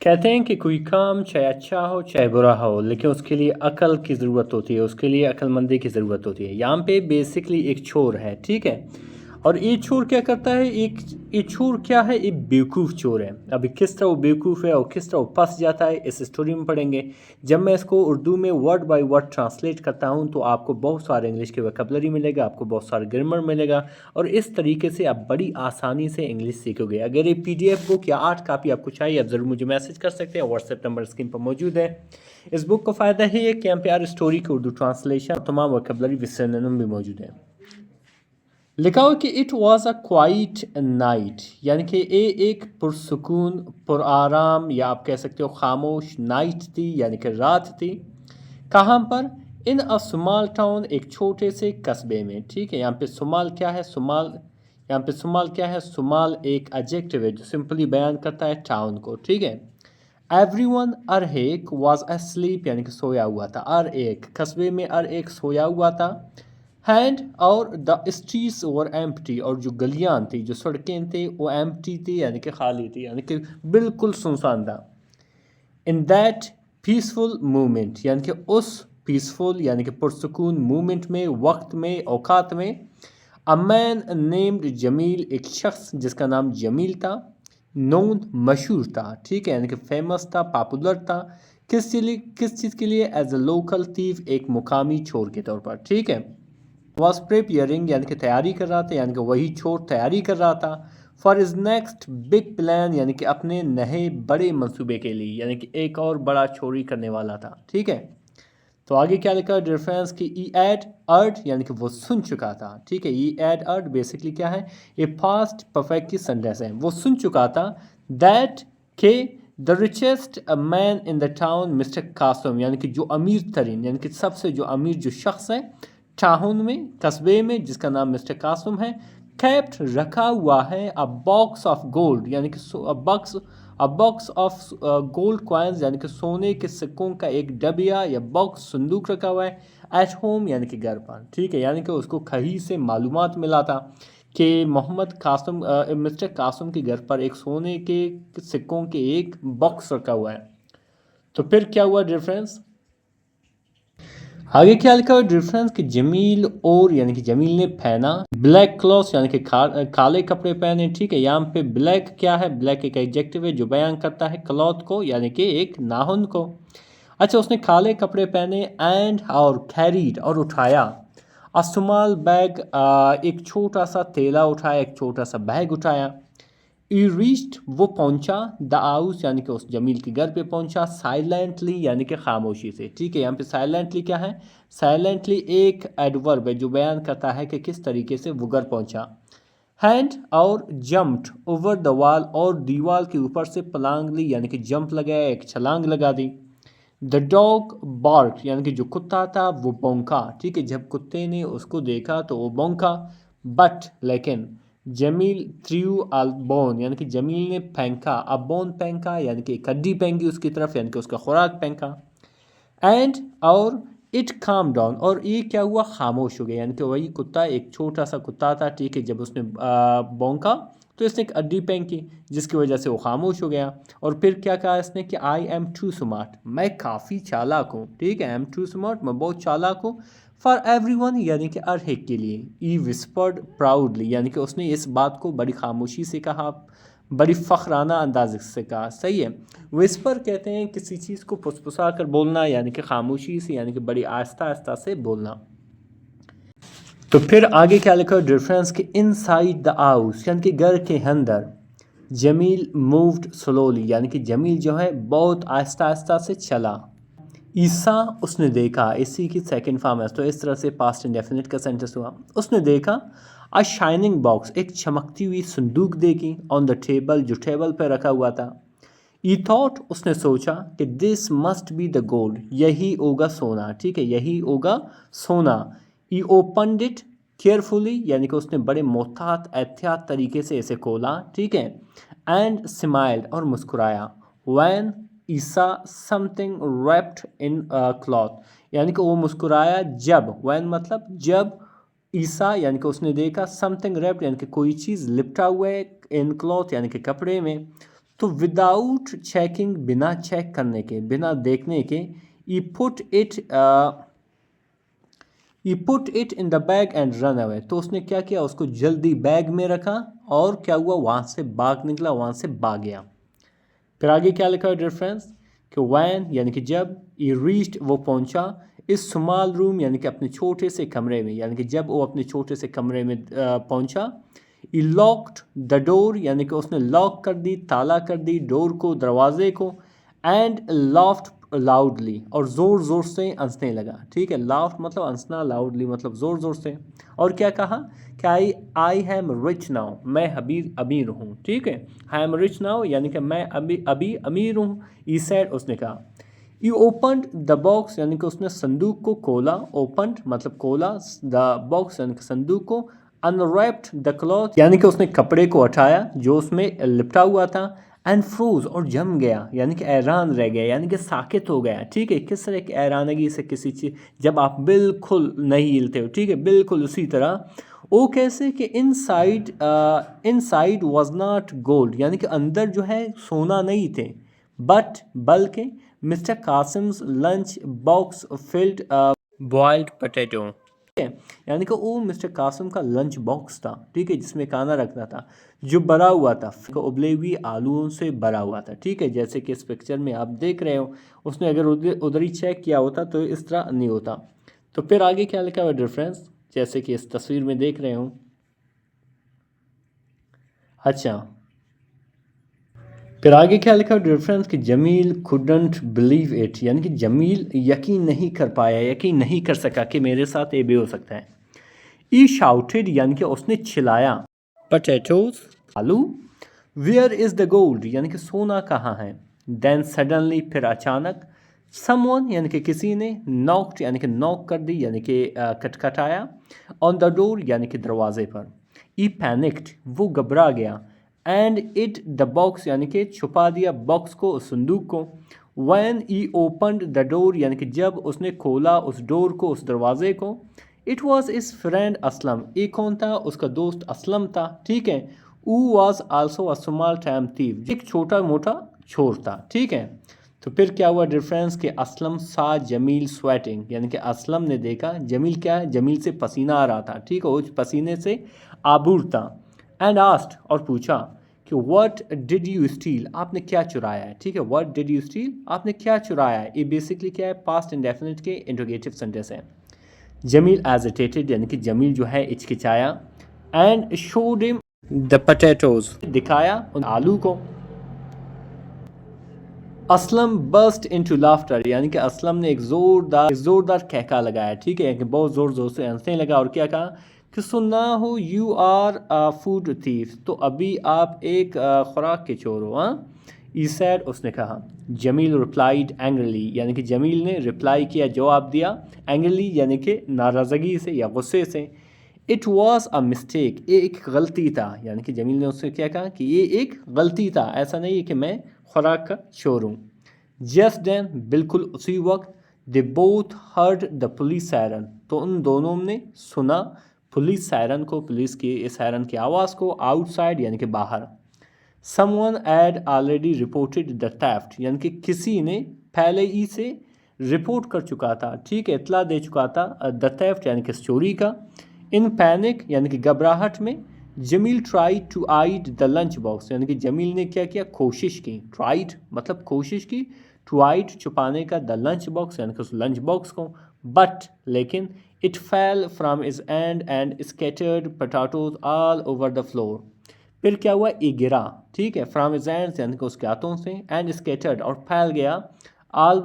कहते हैं कि कोई काम चाहे अच्छा हो चाहे बुरा हो लेकिन उसके लिए अकल की ज़रूरत होती है, उसके लिए अक्लमंदी की ज़रूरत होती है। यहाँ पे बेसिकली एक चोर है, ठीक है? और ये चोर क्या करता है, एक ये चोर क्या है, एक बेवकूफ़ चोर है। अभी किस तरह वो बेवकूफ़ है और किस तरह वो फंस जाता है, इस स्टोरी में पढ़ेंगे। जब मैं इसको उर्दू में वर्ड बाय वर्ड ट्रांसलेट करता हूँ तो आपको बहुत सारे इंग्लिश के वोकैबुलरी मिलेगा, आपको बहुत सारा ग्रामर मिलेगा और इस तरीके से आप बड़ी आसानी से इंग्लिश सीखोगे। अगर ये पीडीएफ बुक या 8 कापी आपको चाहिए, आप ज़रूर मुझे मैसेज कर सकते हैं। व्हाट्सएप नंबर स्क्रीन पर मौजूद है। इस बुक का फ़ायदा ही है कि यहाँ पे हर स्टोरी की उर्दू ट्रांसलेशन और तमाम वोकैबुलरी विसर्जन भी मौजूद है। लिखा हो कि it was a quite night, यानी कि ये एक पुरसकून पुरआराम या आप कह सकते हो खामोश नाइट थी, यानी कि रात थी। कहाँ पर? इन अ सुमाल टाउन, एक छोटे से कस्बे में। ठीक है, यहाँ पे सुमाल क्या है? सुमाल, यहाँ पे सुमाल क्या है? सुमाल एक एडजेक्टिव है जो सिंपली बयान करता है टाउन को। ठीक है, एवरीवन अर एक वॉज asleep, यानी कि सोया हुआ था। अर एक कस्बे में अर एक सोया हुआ था। हैंड और द स्ट्रीट्स वर एम्प्टी, और जो गलियां थी, जो सड़कें थी, वो एम्प्टी थी, यानी कि खाली थी, यानी कि बिल्कुल सुनसान था। इन दैट पीसफुल मूवमेंट, यानी कि उस पीसफुल यानी कि पुरसकून मूवमेंट में, वक्त में, औकात में, अ मैन नेम्ड जमील, एक शख्स जिसका नाम जमील था, नोन मशहूर था, ठीक है, यानी कि फेमस था, पॉपुलर था। किस चीज़ के लिए? एज अ लोकल थीव, एक मुकामी चोर के तौर पर। ठीक है, वॉज प्रिपेयरिंग, यानी कि तैयारी कर रहा था, यानी कि वही चोर तैयारी कर रहा था। For is next big plan, यानी कि अपने नए बड़े मंसूबे के लिए, यानी कि एक और बड़ा चोरी करने वाला था। ठीक है, तो आगे क्या लिखा? डिफरेंस की ई एड अर्ड, यानी कि वो सुन चुका था। ठीक है, ई एड अर्ड बेसिकली क्या है? ये पास्ट परफेक्ट की सेंटेंस है। वो सुन चुका था दैट के the richest man in the town mister Kasam, यानी कि जो अमीर तरीन, यानी कि सबसे जो अमीर जो शख्स है टाउन में, कस्बे में, जिसका नाम मिस्टर कासम है, कैप्ट रखा हुआ है अ बॉक्स ऑफ गोल्ड, यानी कि बॉक्स ऑफ गोल्ड कॉइन्स, यानी कि सोने के सिक्कों का एक डबिया या बॉक्स, संदूक रखा हुआ है एट होम, यानी कि घर पर। ठीक है, यानी कि उसको कहीं से मालूमात मिला था कि मोहम्मद कासम मिस्टर कासम के घर पर एक सोने के सिक्कों के एक बॉक्स रखा हुआ है। तो फिर क्या हुआ डिफरेंस? आगे क्या लिखा हुआ डिफरेंस कि जमील और, यानी कि जमील ने पहना ब्लैक क्लॉथ, यानी कि काले कपड़े पहने। ठीक है, यहाँ पे ब्लैक क्या है? ब्लैक एक एडजेक्टिव है जो बयान करता है क्लॉथ को, यानी कि एक नाखून को। अच्छा, उसने काले कपड़े पहने एंड और कैरीड और उठाया अ स्मॉल बैग, एक छोटा सा थैला उठाया, एक छोटा सा बैग उठाया। ई रीच्ड, वो पहुंचा द हाउस, यानी कि उस जमील के घर पे पहुंचा साइलेंटली, यानी कि खामोशी से। ठीक है, यहाँ पे साइलेंटली क्या है? साइलेंटली एक एडवर्ब है जो बयान करता है कि किस तरीके से वो घर पहुंचा। हैंड और जम्प्ड ओवर द वॉल, और दीवार के ऊपर से पलांग ली, यानी कि जंप लगाया, एक छलांग लगा दी। द डॉग बार्क, यानी कि जो कुत्ता था वो भौंका। ठीक है, जब कुत्ते ने उसको देखा तो वो भौंका। बट लेकिन जमील थ्रू अल बोन, यानी कि जमील ने फेंका, अब बोन फेंका, यानी कि एक हड्डी फेंकी उसकी तरफ, यानी कि उसका खुराक फेंका। एंड और इट काम डाउन, और ये क्या हुआ? खामोश हो गया, यानी कि वही कुत्ता, एक छोटा सा कुत्ता था। ठीक है, जब उसने भौंका तो इसने एक अड्डी फेंकी जिसकी वजह से वो खामोश हो गया। और फिर क्या कहा इसने कि आई एम टू स्मार्ट, मैं काफ़ी चालाक हूँ। ठीक है, आई एम टू स्मार्ट, मैं बहुत चालाक हूँ। फॉर एवरी वन, यानी कि हर एक के लिए। ई विस्पर्ड प्राउडली, यानी कि उसने इस बात को बड़ी खामोशी से कहा, बड़ी फ़खराना अंदाज से कहा। सही है, विस्पर कहते हैं किसी चीज़ को फुसफुसा कर बोलना, यानी कि खामोशी से, यानी कि बड़ी आहिस्ता आहिस्ता से बोलना। तो फिर आगे क्या लिखा? डिफरेंस कि इनसाइड द हाउस, यानी कि घर के अंदर, जमील मूव्ड स्लोली, यानी कि जमील जो है बहुत आहिस्ता आहिस्ता से चला। ईसा, उसने देखा, इसी की सेकंड फॉर्म है तो इस तरह से पास्ट इंडेफिनिट का सेंटेंस हुआ। उसने देखा अ शाइनिंग बॉक्स, एक चमकती हुई संदूक देखी, ऑन द टेबल, जो टेबल पर रखा हुआ था। ई थॉट, उसने सोचा कि this must be the gold, यही होगा सोना। ठीक है, यही होगा सोना। ई ओपनड इट केयरफुली, यानी कि उसने बड़े मोहतात एहतियात तरीके से इसे खोला। ठीक है, एंड स्माइल्ड, और मुस्कुराया। When he saw something wrapped in cloth, यानी कि वो मुस्कुराया जब, वैन मतलब जब, ईसा यानी कि उसने देखा समथिंग रैप्ड, यानी कि कोई चीज़ लिपटा हुआ है, इन क्लॉथ यानी कि कपड़े में। तो विदाउट चेकिंग, बिना चेक करने के, बिना देखने के, he put it in the bag and run away. तो उसने क्या किया, उसको जल्दी बैग में रखा और क्या हुआ, वहाँ से भाग निकला, वहाँ से भाग गया। फिर आगे क्या लिखा है डियर फ्रेंड्स कि वैन यानी कि जब, ई रीच्ड वो पहुंचा, इस स्मॉल रूम यानी कि अपने छोटे से कमरे में, यानी कि जब वो अपने छोटे से कमरे में पहुंचा, ई लॉक्ड द डोर यानी कि उसने लॉक कर दी, ताला कर दी डोर को, दरवाजे को, एंड लाफ्ड लाउडली और ज़ोर ज़ोर से हंसने लगा। ठीक है, लाफ्ट मतलब हंसना, लाउडली मतलब ज़ोर ज़ोर से। और क्या कहा कि आई एम रिच नाउ, मैं अभी अमीर हूँ। ठीक है, आई एम रिच नाउ यानी कि मैं अभी अभी अमीर हूँ। ई सेड उसने कहा। यू ओपनड द बॉक्स यानी कि उसने संदूक को खोला, ओपनड मतलब खोला, द बॉक्स यानी कि संदूक को, अनरैप्ड द क्लॉथ यानी कि उसने कपड़े को हटाया जो उसमें लिपटा हुआ था, एंड फ्रोज और जम गया यानी कि हैरान रह गया, यानी कि साकित हो गया। ठीक है, किस तरह की हैरानगी से किसी चीज़, जब आप बिल्कुल नहीं हिलते हो। ठीक है, बिल्कुल उसी तरह। वो कैसे कि इनसाइड वाज नॉट गोल्ड यानी कि अंदर जो है सोना नहीं थे, बल्कि mister Kasim's lunch box filled boiled potato. ठीक है, यानी कि वो मिस्टर कासिम का लंच बॉक्स था। ठीक है, जिसमें खाना रखना था, जो भरा हुआ था, उबले हुए आलूओं से भरा हुआ था। ठीक है, जैसे कि इस पिक्चर में आप देख रहे हो, उसने अगर उधर ही चेक किया होता तो इस तरह नहीं होता। तो फिर आगे क्या लिखा हुआ डिफरेंस, जैसे कि इस तस्वीर में देख रहे हो। अच्छा, फिर आगे क्या लिखा डिफरेंस कि जमील कुडंट बिलीव इट यानी कि जमील यकीन नहीं कर पाया, यकीन नहीं कर सका कि मेरे साथ ये भी हो सकता है। ई शाउटेड यानी कि उसने चिल्लाया, पोटैटोज आलू, वेयर इज द गोल्ड यानी कि सोना कहाँ है। देन सडनली फिर अचानक, समवन यानी कि किसी ने, नॉक्ड यानी कि नॉक कर दी यानी कि खटखटाया, ऑन द डोर यानी कि दरवाजे पर। ई पैनिक्ड वो घबरा गया, एंड इट द बॉक्स यानी कि छुपा दिया बॉक्स को, उस संदूक को। Van E opened the door यानी कि जब उसने खोला उस डोर को, उस दरवाजे को, इट वॉज इस फ्रेंड असलम, एक कौन था, उसका दोस्त असलम था। ठीक है, ऊ was also a small time thief, एक छोटा मोटा चोर था। ठीक है, तो फिर क्या हुआ डिफरेंस कि असलम सा जमील स्वेटिंग यानी कि असलम ने देखा जमील, क्या है, जमील से पसीना आ रहा था। ठीक है, वो पसीने से आबूर था। एंड आस्ट और पूछा कि व्हाट डिड यू स्टील, आपने क्या चुराया है। ठीक है, व्हाट डिड यू स्टील, आपने क्या चुराया है। ये बेसिकली क्या है, पास्ट इंडेफिनिट के इंट्रोगेटिव सेंटेंस है। जमील एजिटेटेड यानी कि जमील जो है हिचकिचाया, and showed him the potatoes दिखाया उन आलू को। असलम बर्स्ट इनटू लाफ्टर यानी कि असलम ने एक जोरदार कहका लगाया। ठीक है, कि बहुत जोर जोर से हंसने लगा और क्या कहा कि सुनना हो you are a food thief, तो अभी आप एक खुराक के चोर हो। हाँ, ई सैड उसने कहा। जमील रिप्लाइड एंग्रली यानी कि जमील ने रिप्लाई किया, जवाब दिया, एंग्रली यानी कि नाराज़गी से या गुस्से से। इट वॉज अ मिस्टेक, ये एक गलती था, यानी कि जमील ने उससे क्या कहा कि ये एक गलती था, ऐसा नहीं है कि मैं खुराक का चोर हूँ। जस्ट देन बिल्कुल उसी वक्त, they both heard the police siren, तो उन दोनों ने सुना पुलिस सायरन को, पुलिस की सायरन की आवाज़ को, आउटसाइड यानी कि बाहर। Someone had already reported the theft यानी कि किसी ने पहले ही से रिपोर्ट कर चुका था। ठीक है, इतला दे चुका था द थेफ्ट यानी कि चोरी का। इन पैनिक यानी कि घबराहट में, Jameel try to hide the lunch box यानी कि जमील ने क्या किया, कोशिश की, ट्राइड मतलब कोशिश की, टू आइड छुपाने का, द लंच बॉक्स यानी कि उस लंच बॉक्स को, बट लेकिन, it fell from is and scattered potatoes all over the floor. फिर क्या हुआ, ये गिरा। ठीक है, फ्रॉम इज हैंड्स यानी कि उसके हाथों से, एंड स्कैटर्ड और फैल गया, ऑल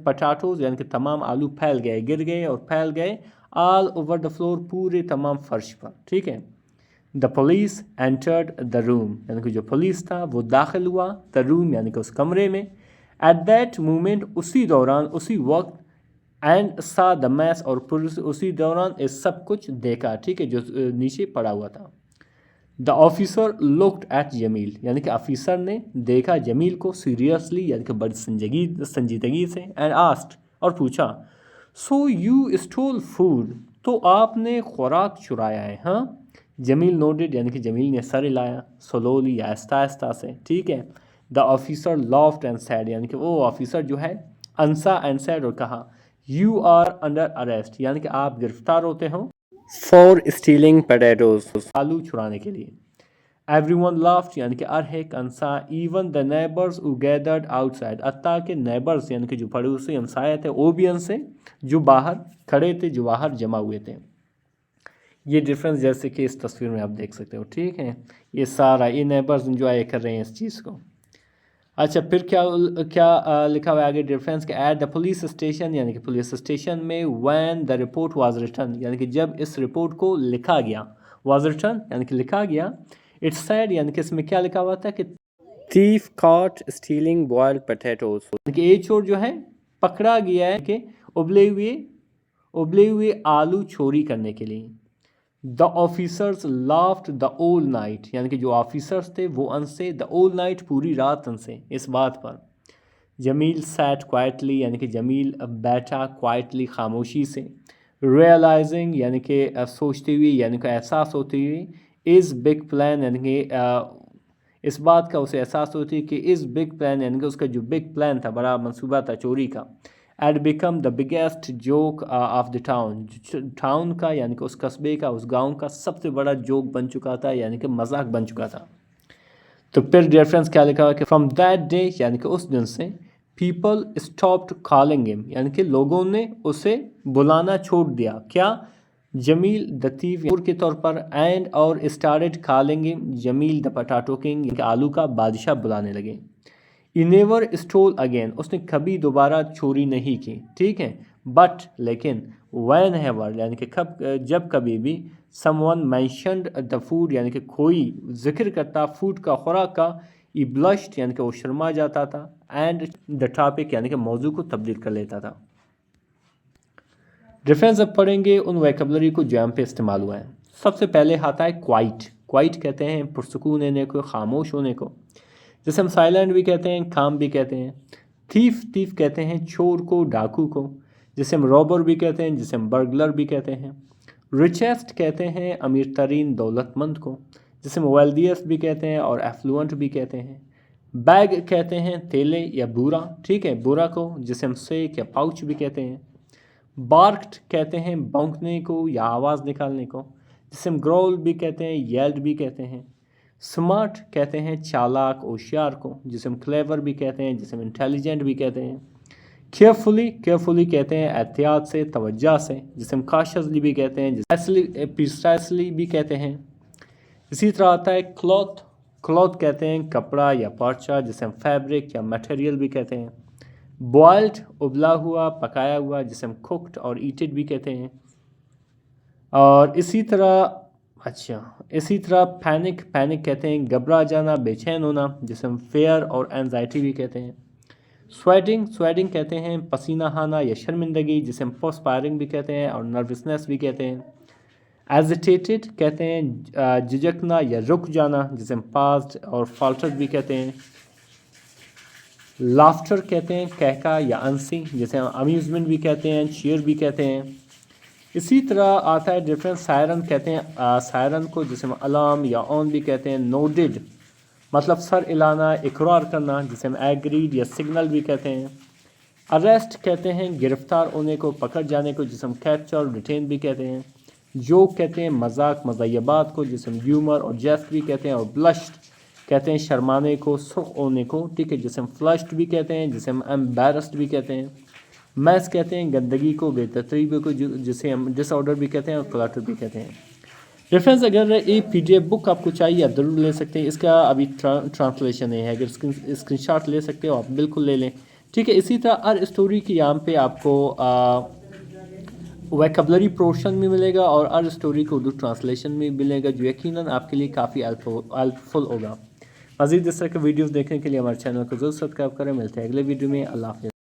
पोटैटोज यानी कि तमाम आलू फैल गए, गिर गए और फैल गए, ऑल ओवर द फ्लोर पूरे तमाम फर्श पर। ठीक है, the police entered the room यानी कि जो पुलिस था वो दाखिल हुआ, द रूम यानी कि उस कमरे में। एट दैट मोमेंट उसी दौरान, उसी वक्त, एंड सा द मैस और पुलिस उसी दौरान इस सब कुछ देखा। ठीक है, जो नीचे पड़ा हुआ था। The officer looked at Jameel यानी कि ऑफिसर ने देखा जमील को, सीरियसली यानी कि बड़ी संजीदगी से, एंड आस्ट और पूछा, सो यू स्टोल फूड, तो आपने खुराक चुराया है। हाँ, जमील नोडेड यानी कि जमील ने सर हिलाया, स्लोली आहिस्ता आहिस्ता से। ठीक है, the officer laughed and sad, यानी कि वो ऑफिसर जो है हंसा एंड सैड और कहा यू आर अंडर अरेस्ट, यानी कि आप गिरफ्तार होते हो फॉर स्टीलिंग पोटैटोज, आलू चुराने के लिए। एवरीवन लाफ्ड, यानी कि हर एक हंसा, even the neighbours who gathered outside, अत्ता के नेबर्स यानी कि जो पड़ोसी हमसाए थे वो भी हंसे, जो बाहर खड़े थे, जो बाहर जमा हुए थे। ये डिफरेंस जैसे कि इस तस्वीर में आप देख सकते हो, ठीक है। ये सारा ये नेबर्स इंजॉय कर रहे हैं इस चीज़ को। अच्छा, फिर क्या क्या लिखा हुआ है आगे डिफरेंस के एट द पुलिस स्टेशन, यानी कि पुलिस स्टेशन में when the report was written, यानी कि जब इस रिपोर्ट को लिखा गया, वाज रिटन यानी कि लिखा गया, इट्स सैड यानी कि इसमें क्या लिखा हुआ था कि thief caught stealing boiled potatoes, यानी कि एक चोर जो है पकड़ा गया है कि उबले हुए आलू चोरी करने के लिए। द ऑफिसर्स लाफ्ड द ओल नाइट, यानी कि जो ऑफिसर्स थे वो हंसे द ओल नाइट, पूरी रात हंसे इस बात पर। जमील सैट क्वाइटली, यानी कि जमील बैठा क्वाइटली, खामोशी से। रियलाइजिंग यानी कि सोचते हुए, यानी कि एहसास होते हुए। इज़ बिग प्लान, यानी कि इस बात का उसे एहसास होती है कि इज़ बिग प्लान, यानी कि उसका जो बिग प्लान था, बड़ा मंसूबा था चोरी का, and become the biggest joke of the town, town का यानी कि उस कस्बे का, उस गांव का सबसे बड़ा जोक बन चुका था, यानी कि मजाक बन चुका था। तो फिर रेफरेंस क्या लिखा हुआ कि फ्रॉम दैट डे, यानी कि उस दिन से, पीपल स्टॉप्ड कॉलिंग हिम, यानी कि लोगों ने उसे बुलाना छोड़ दिया, क्या, जमील द थीफ के तौर पर, एंड और started calling him Jameel the potato king, आलू का बादशाह बुलाने लगे। ही नेवर स्टोल अगेन, उसने कभी दोबारा चोरी नहीं की, ठीक है। बट लेकिन वैन हैवर, यानी कि जब कभी भी समवन मैंशनड द फूड, यानी कि कोई जिक्र करता फूड का, खुराक का, ई ब्लश्ड, यानी कि वो शर्मा जाता था, एंड द टॉपिक, यानी कि मौजू को तब्दील कर लेता था। डिफरेंस अब पढ़ेंगे उन वैकेबलरी को जो यहाँ पे इस्तेमाल हुआ है। सबसे पहले आता है क्वाइट, क्वाइट कहते हैं पुरसकून होने को, खामोश होने को, जैसे हम साइलेंट भी कहते हैं, काम भी कहते हैं। थीफ, थीफ कहते हैं चोर को, डाकू को, जिसे हम रॉबर भी कहते हैं, जिसे हम बर्गलर भी कहते हैं। रिचेस्ट कहते हैं अमीर तरीन दौलतमंद को, जिसे हम वेल्दियस्ट भी कहते हैं और एफ्लुएंट भी कहते हैं। बैग कहते हैं थैले या बोरा, ठीक है, बोरा को, जिसे हम सेक या पाउच भी कहते हैं। बार्क्ड कहते हैं भौंकने को या आवाज़ निकालने को, जिसे हम ग्रोल भी कहते हैं, येल्ड भी कहते हैं। स्मार्ट कहते हैं चालाक होशियार को, जिसे हम क्लेवर भी कहते हैं, जिसे हम इंटेलिजेंट भी कहते हैं। केयरफुली, केयरफुली कहते हैं एहतियात से, तवज्जा से, जिसे हम काशली भी कहते हैं, प्रिसाइसली भी कहते हैं। इसी तरह आता है क्लॉथ, क्लॉथ कहते हैं कपड़ा या पर्चा, जिसे हम फैब्रिक या मटेरियल भी कहते हैं। बॉइल्ड, उबला हुआ, पकाया हुआ, जिसे हम कुक्ड और ईटेड भी कहते हैं। और इसी तरह पैनिक, पैनिक कहते हैं घबरा जाना, बेचैन होना, जिसे हम फेयर और एंजाइटी भी कहते हैं। स्वेटिंग, स्वेटिंग कहते हैं पसीना आना या शर्मिंदगी, जिसे हम पर्सपायरिंग भी कहते हैं और नर्वसनेस भी कहते हैं। एजिटेटेड कहते हैं झिझकना या रुक जाना, जिसे हम पास्ट और फाल्टर्ड भी कहते हैं। लाफ्टर कहते हैं कहका या अंसी, जिसे हम अम्यूजमेंट भी कहते हैं, चीयर भी कहते हैं। इसी तरह आता है डिफरेंस सायरन कहते हैं सायरन को, जिसे हम अलार्म या ऑन भी कहते हैं। नोडेड मतलब सर हिलाना, इकरार करना, जिसे हम एग्रीड या सिग्नल भी कहते हैं। अरेस्ट कहते हैं गिरफ्तार होने को, पकड़ जाने को, जिसे हम कैप्चर डिटेन भी कहते हैं। जोक कहते हैं मजाक, मज़ायबात को, जिसे हम ह्यूमर और जेस्ट भी कहते हैं। और ब्लश्ड कहते हैं शर्माने को, सुख होने को, ठीक है, जिसे हम फ्लश्ड भी कहते हैं, जिसे हम एम्बेरस्ड भी कहते हैं। मैस कहते हैं गंदगी को, बेतरतीबी को, जिसे हम डिसऑर्डर भी कहते हैं और क्लटर भी कहते हैं। रेफरेंस अगर ये PDF बुक आपको चाहिए आप ज़रूर ले सकते हैं, इसका अभी ट्रांसलेशन है, अगर स्क्रीनशॉट ले सकते हो आप बिल्कुल ले लें, ठीक है। इसी तरह हर स्टोरी की यहाँ पे आपको वैकेबलरी पोर्शन भी मिलेगा और हर स्टोरी को उर्दू ट्रांसलेशन भी मिलेगा, जो यकीनन आपके लिए काफ़ी हेल्पफुल होगा। मज़ीद इस तरह के वीडियोज़ देखने के लिए हमारे चैनल को ज़रूर सब्सक्राइब करें। मिलते हैं अगले वीडियो में। अल्लाह हाफ़िज़।